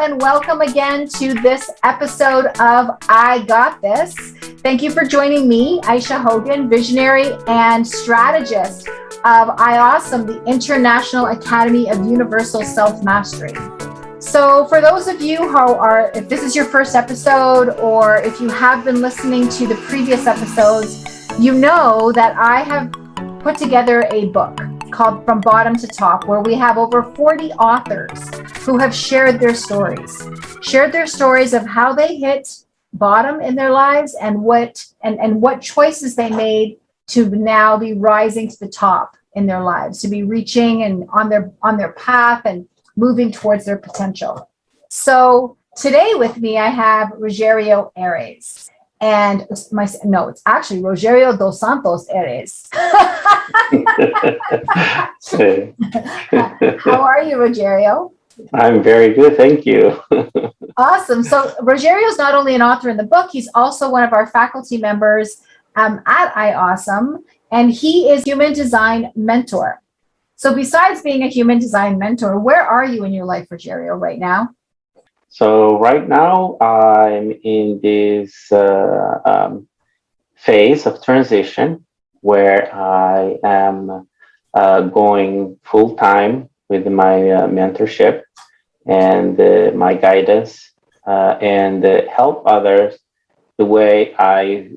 and welcome again to this episode of I Got This. Thank you for joining me, Ayse Hogan, visionary and strategist of IAUSM, the International Academy of Universal Self-Mastery. So for those of you who are, if this is your first episode, or if you have been listening to the previous episodes, you know that I have put together a book called From Bottom to Top, where we have over 40 authors who have shared their stories of how they hit bottom in their lives and what choices they made to now be rising to the top in their lives, to be reaching and on their path and moving towards their potential. So today with me, I have Rogerio Aires. And it's actually Rogerio Dos Santos Aires. How are you, Rogerio? I'm very good, thank you. Awesome. So Rogerio is not only an author in the book, he's also one of our faculty members at IAUSM, and he is human design mentor. So besides being a human design mentor, where are you in your life, Rogerio, right now? So right now I'm in this phase of transition where I am going full-time with my mentorship and my guidance and help others the way I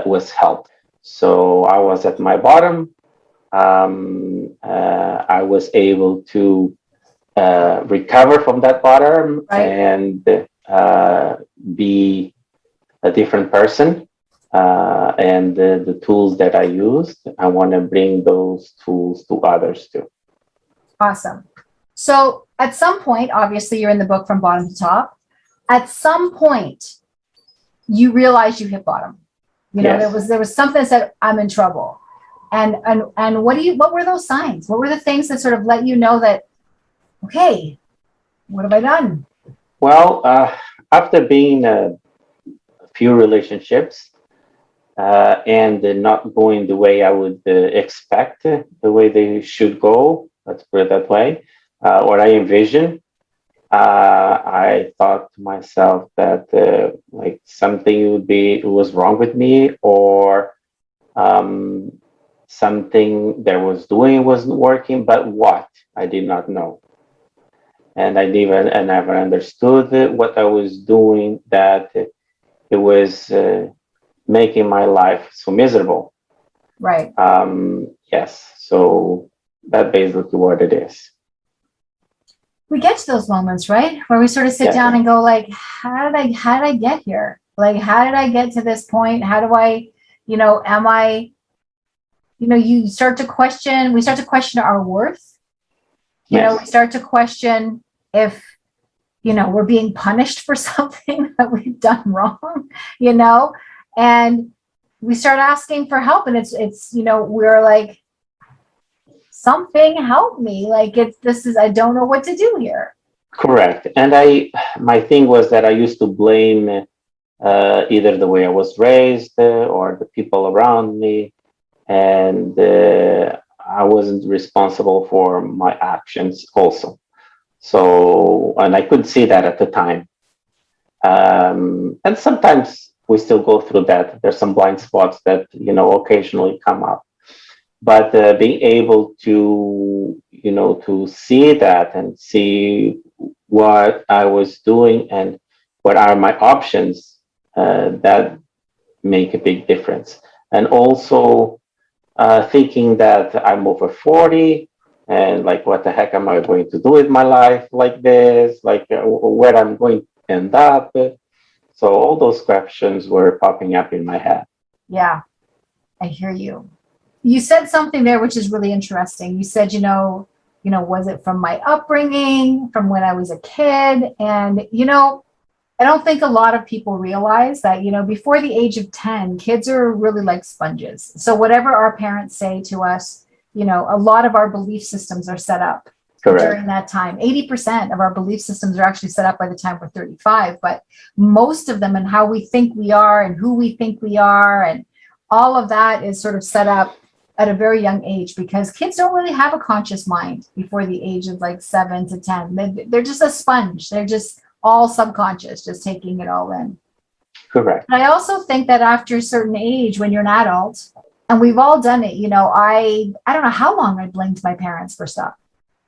was helped. So I was at my bottom. I was able to recover from that bottom, right, and be a different person. And the tools that I used, I want to bring those tools to others too. Awesome. So at some point, obviously you're in the book From Bottom to Top. At some point, you realized you hit bottom. You know, yes, there was something that said, I'm in trouble. And what were those signs? What were the things that sort of let you know that, okay, what have I done? Well, after being a few relationships and not going the way I would expect, the way they should go, let's put it that way, or I envisioned, I thought to myself that like something was wrong with me, or something that I was doing wasn't working, but what? I did not know. And I never understood what I was doing, that it was making my life so miserable. Right. Yes. So that's basically what it is. We get to those moments, right, where we sort of sit down and go, like, how did I get here? Like, how did I get to this point? How do I, am I, we start to question our worth. We start to question if, we're being punished for something that we've done wrong, and we start asking for help, and it's we're like, something help me. Like, I don't know what to do here. Correct. And my thing was that I used to blame either the way I was raised or the people around me. And I wasn't responsible for my actions also. So, and I could see that at the time. And sometimes we still go through that. There's some blind spots that, occasionally come up. But being able to, to see that and see what I was doing and what are my options, that make a big difference. And also thinking that I'm over 40 and like, what the heck am I going to do with my life like this? Like where I'm going to end up. So all those questions were popping up in my head. Yeah, I hear you. You said something there which is really interesting. You said, was it from my upbringing, from when I was a kid? And, I don't think a lot of people realize that, before the age of 10, kids are really like sponges. So whatever our parents say to us, a lot of our belief systems are set up. Correct. During that time. 80% of our belief systems are actually set up by the time we're 35, but most of them and how we think we are and who we think we are and all of that is sort of set up at a very young age, because kids don't really have a conscious mind before the age of like 7 to 10. They're just a sponge. They're just all subconscious, just taking it all in. Correct. But I also think that after a certain age, when you're an adult, and we've all done it, I don't know how long I blamed my parents for stuff.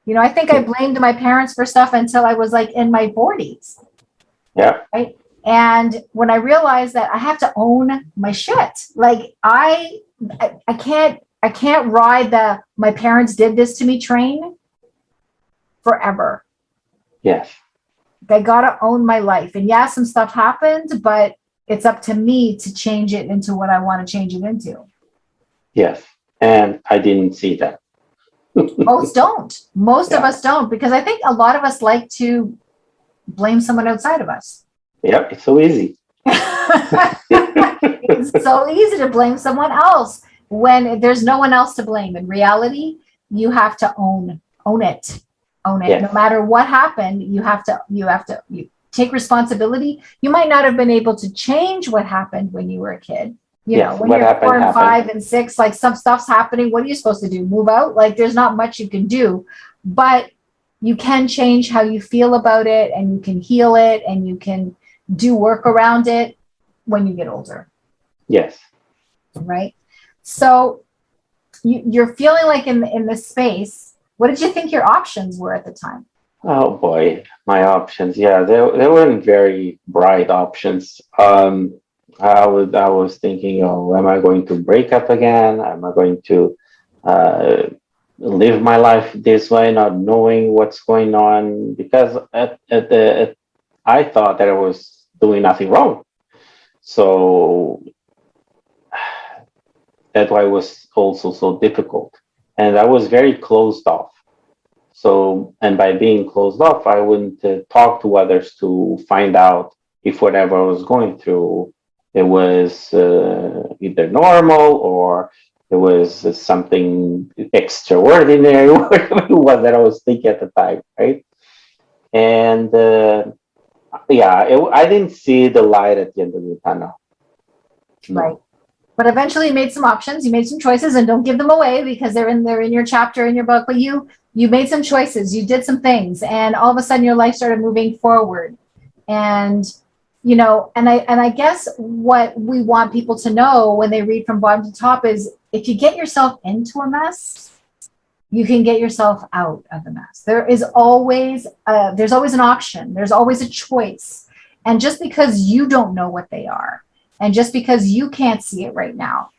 I think I blamed my parents for stuff until I was like in my 40s. Yeah. Right. And when I realized that I have to own my shit, like I can't ride the my parents did this to me train forever. Yes. I gotta own my life. And yeah, some stuff happened, but it's up to me to change it into what I want to change it into. Yes. And I didn't see that. Most don't. Most of Yeah. us don't, because I think a lot of us like to blame someone outside of us. Yep. It's so easy. It's so easy to blame someone else when there's no one else to blame. In reality, you have to own it. Yes. No matter what happened, you take responsibility. You might not have been able to change what happened when you were a kid. Yes, When what you're happened, 4 and happened. 5 and 6, like some stuff's happening. What are you supposed to do? Move out? Like there's not much you can do, but you can change how you feel about it, and you can heal it, and you can do work around it when you get older. Yes. Right. So you're feeling like in this space. What did you think your options were at the time? Oh boy, my options. Yeah, they weren't very bright options. I was thinking, oh, am I going to break up again? Am I going to uh, live my life this way, not knowing what's going on? Because I thought that I was doing nothing wrong. So that's why it was also so difficult. And I was very closed off. So, and by being closed off, I wouldn't talk to others to find out if whatever I was going through, it was either normal or it was something extraordinary, whatever it was that I was thinking at the time, right? And yeah, I didn't see the light at the end of the tunnel. No. Right. But eventually you made some options, you made some choices, and don't give them away because they're in your chapter in your book. But you made some choices, you did some things, and all of a sudden your life started moving forward. And and I guess what we want people to know when they read from bottom to top is if you get yourself into a mess, you can get yourself out of the mess. There's always an option. There's always a choice. And just because you don't know what they are, and just because you can't see it right now,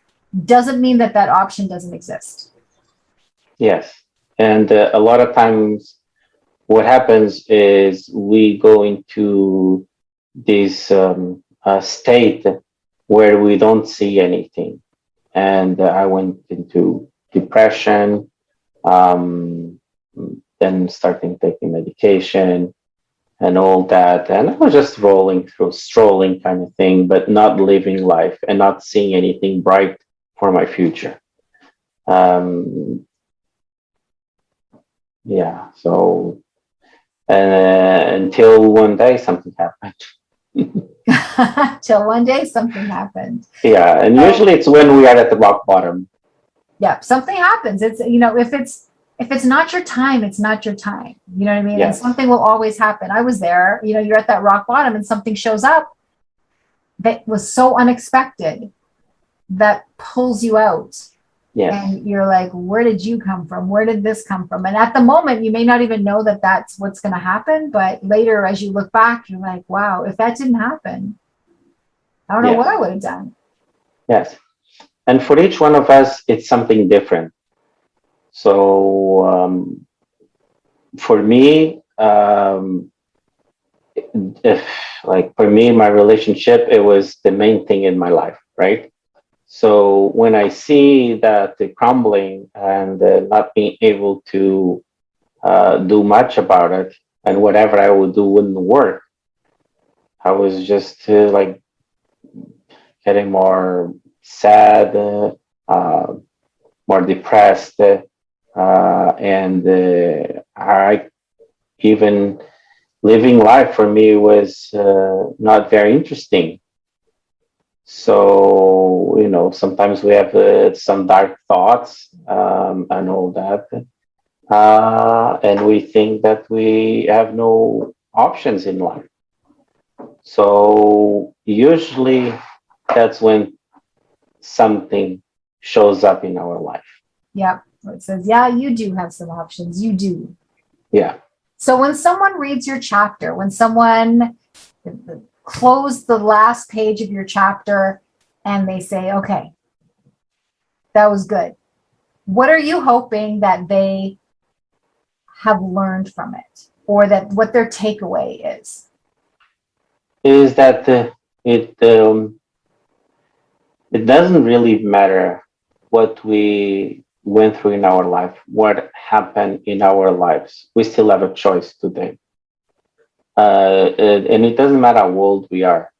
doesn't mean that option doesn't exist. Yes. And a lot of times what happens is we go into this state where we don't see anything. And I went into depression, then starting taking medication and all that. And I was just rolling through, strolling kind of thing, but not living life and not seeing anything bright for my future. Yeah, so until one day something happened. Till one day something happened. Yeah, and usually it's when we are at the rock bottom. Yeah, something happens. It's if it's not your time, it's not your time. You know what I mean? Yes. And something will always happen. I was there. You're at that rock bottom, and something shows up that was so unexpected that pulls you out. Yes. And you're like, where did you come from? Where did this come from? And at the moment, you may not even know that that's what's going to happen. But later, as you look back, you're like, wow, if that didn't happen, I don't know what I would have done. Yes. And for each one of us, it's something different. So for me, for me, my relationship, it was the main thing in my life, right? So when I see that the crumbling and not being able to do much about it, and whatever I would do wouldn't work, I was just like getting more sad, more depressed, and I even living life for me was not very interesting. So, sometimes we have some dark thoughts and all that. And we think that we have no options in life. So usually that's when something shows up in our life. Yep. It says, yeah, you do have some options. You do. Yeah. So when someone reads your chapter, when someone closed the last page of your chapter and they say, okay, that was good. What are you hoping that they have learned from it, or that what their takeaway is? Is that it it doesn't really matter what we went through in our life, what happened in our lives. We still have a choice today. And it doesn't matter how old we are.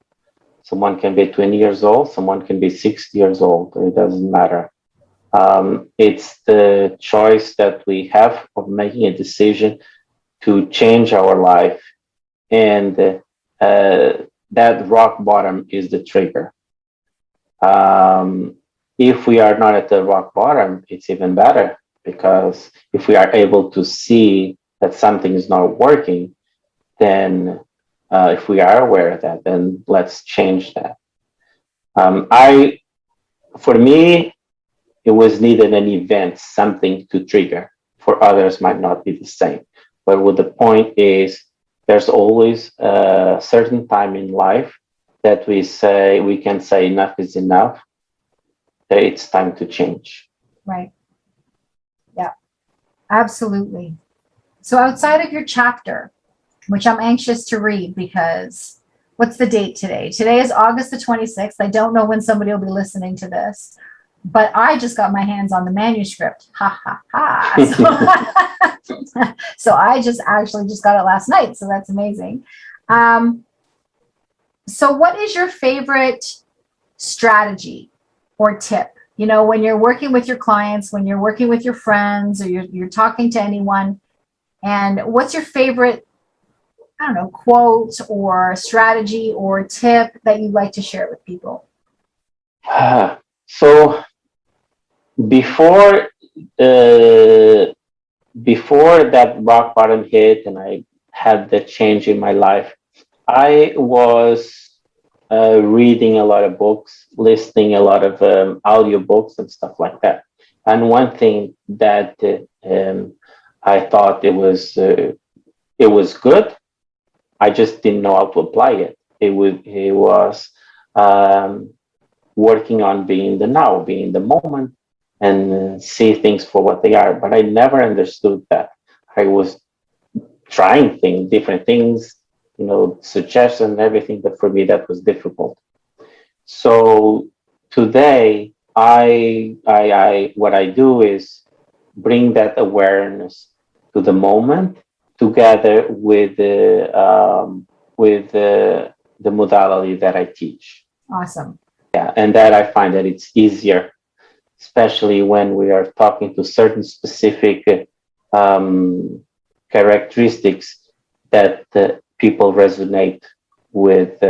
Someone can be 20 years old, someone can be 60 years old. It doesn't matter. It's the choice that we have of making a decision to change our life. And that rock bottom is the trigger. Um, if we are not at the rock bottom, it's even better, because if we are able to see that something is not working, then if we are aware of that, then let's change that. I, for me, it was needed an event, something to trigger. For others, might not be the same. But what the point is, there's always a certain time in life that we can say enough is enough, that it's time to change. Right. Yeah, absolutely. So outside of your chapter, which I'm anxious to read, because what's the date today? Today is August the 26th. I don't know when somebody will be listening to this, but I just got my hands on the manuscript. Ha ha ha. So, so I just actually just got it last night. So that's amazing. Um, so what is your favorite strategy or tip? You know, when you're working with your clients, when you're working with your friends, or you're talking to anyone, and what's your favorite, I don't know, quote or strategy or tip that you'd like to share with people? So before uh, before that rock bottom hit and I had the change in my life, I was reading a lot of books, listening a lot of audio books and stuff like that. And one thing that I thought it was good, I just didn't know how to apply it. It was um, working on being the now, being the moment, and see things for what they are. But I never understood that. I was trying things, different things, suggestions and everything, but for me that was difficult. So today, what I do is bring that awareness to the moment, together with the modality that I teach. Awesome. Yeah, and that I find that it's easier, especially when we are talking to certain specific um, characteristics that people resonate with.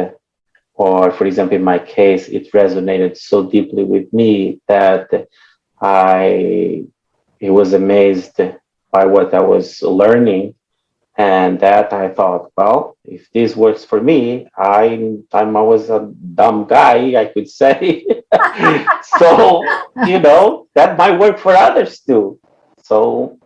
Or, for example, in my case, it resonated so deeply with me that I was amazed by what I was learning, and that I thought, well, if this works for me, I was a dumb guy, I could say. So, that might work for others too. So,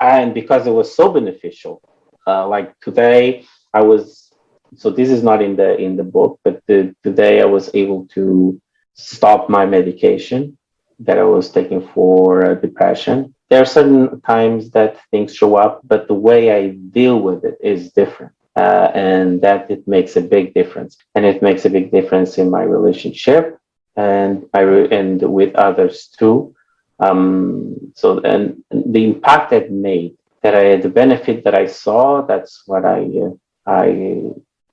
and because it was so beneficial, like today, I was. So this is not in the book, but today I was able to stop my medication that I was taking for depression. There are certain times that things show up, but the way I deal with it is different. And that it makes a big difference. And it makes a big difference in my relationship and with others too. And the impact it made, the benefit that I saw, that's what I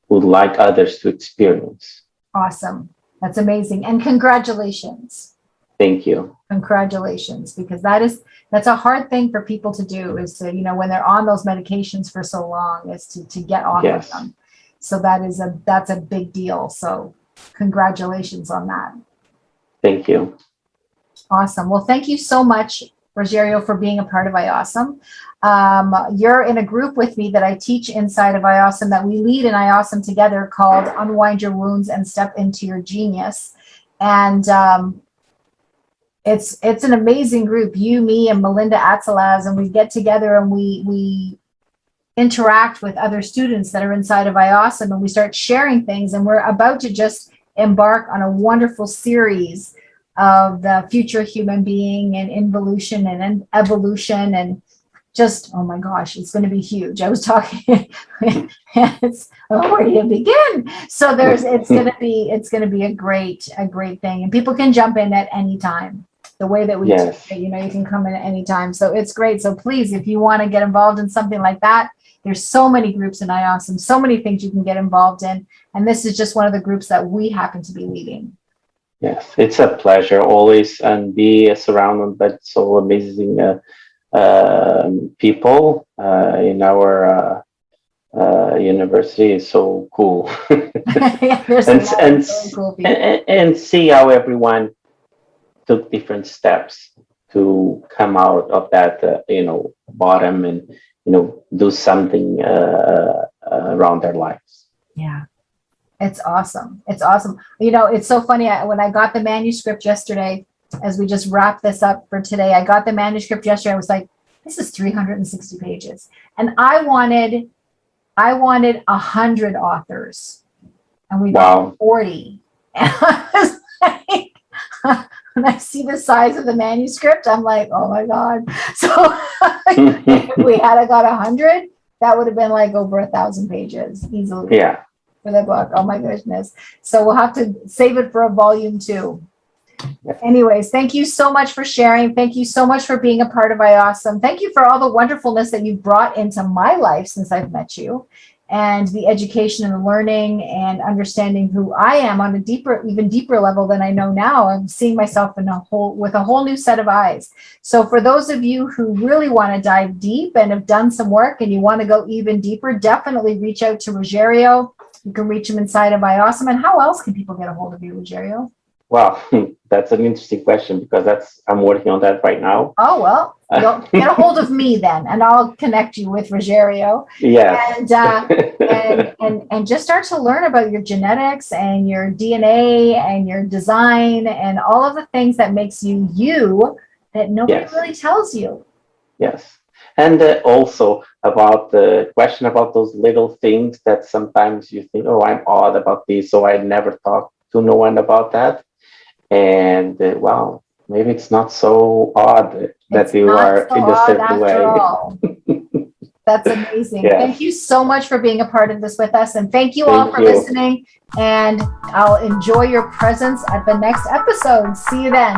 would like others to experience. Awesome. That's amazing. And congratulations. Thank you. Congratulations, because that's a hard thing for people to do, is to, when they're on those medications for so long, is to get off of them. So that's a big deal. So congratulations on that. Thank you. Awesome. Well, thank you so much Rogerio, for being a part of IAUSM. You're in a group with me that I teach inside of IAUSM, that we lead in IAUSM together, called Unwind Your Wounds and Step into Your Genius. And it's an amazing group. You, me, and Melinda Atzelaz, and we get together and we interact with other students that are inside of IAUSM, and we start sharing things. And we're about to just embark on a wonderful series of the future human being and involution and evolution, and just, oh my gosh, it's going to be huge. I was talking, where do you begin? So it's going to be a great thing, and people can jump in at any time. The way that we teach it, you can come in at any time. So it's great. So please, if you want to get involved in something like that, there's so many groups in IAUSM, so many things you can get involved in. And this is just one of the groups that we happen to be leading. Yes, it's a pleasure always, and be surrounded by so amazing people in our university is so cool. And see how everyone took different steps to come out of that bottom, and do something around their lives. Yeah, it's awesome. It's so funny. When I got the manuscript yesterday, as we just wrap this up for today, I got the manuscript yesterday. I was like, this is 360 pages, and I wanted 100 authors, and we got 40. And I was like, when I see the size of the manuscript, I'm like, oh my God. So if we had got 100, that would have been like over 1,000 pages easily. Yeah. For the book. Oh my goodness. So we'll have to save it for a volume 2. Anyways, thank you so much for sharing. Thank you so much for being a part of IAUSM. Thank you for all the wonderfulness that you've brought into my life since I've met you, and the education and the learning and understanding who I am on a even deeper level than I know now. I'm seeing myself with a whole new set of eyes. So for those of you who really want to dive deep and have done some work and you want to go even deeper, definitely reach out to Rogerio. You can reach him inside of IAUSM. And how else can people get a hold of you, Rogerio? Well, that's an interesting question, because I'm working on that right now. Oh, well, you'll get a hold of me then, and I'll connect you with Rogerio. Yes. And just start to learn about your genetics and your DNA and your design and all of the things that makes you that nobody really tells you. Yes. And also about the question about those little things that sometimes you think, oh, I'm odd about this, so I never talk to no one about that. And well, maybe it's not so odd that you are in a certain way. That's amazing. Yes. Thank you so much for being a part of this with us. And thank you all for listening. And I'll enjoy your presence at the next episode. See you then.